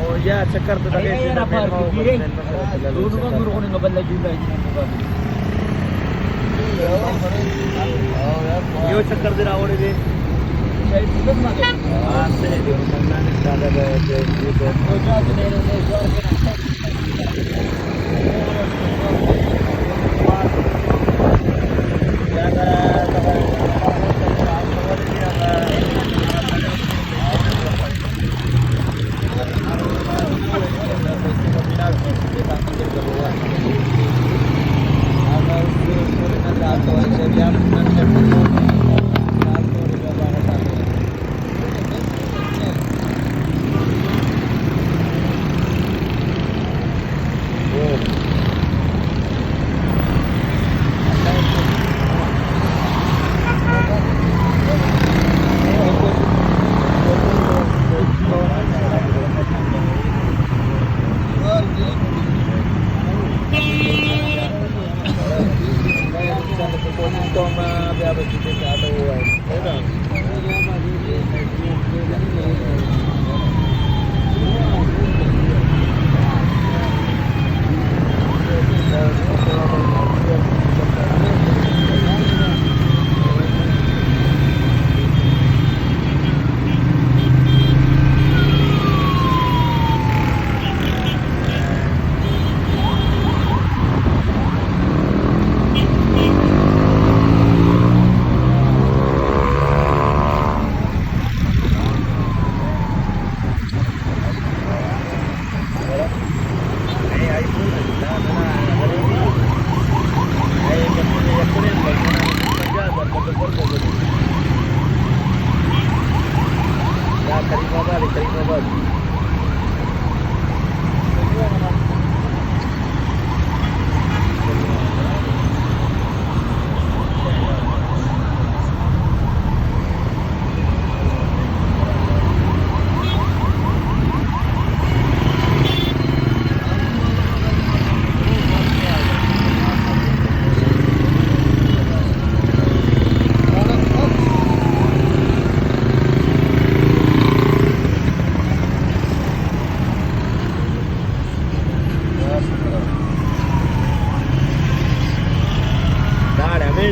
Oh ya, cekar tuh tadi sila Doon ba guro ko nang nabalag yung dahil ng mga Yo cekar din ako rin. Saya itu kan Asli di rumah nanis ada gitu.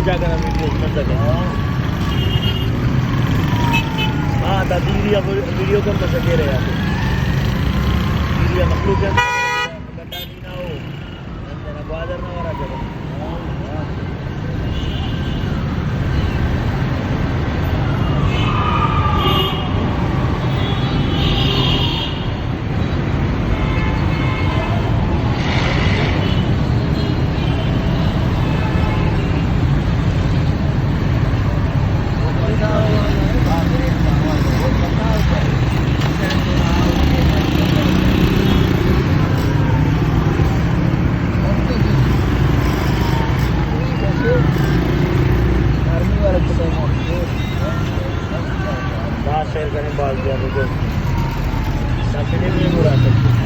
जाकर हम रिप्लेसमेंट कर हाँ दादी वीडियो कम कर सके रहे वीडियो मखलूक गड्डा नहीं ना हो ग्वादर ना वाला शेयर करें बाल दिया मुझे सपने में बुरा सकते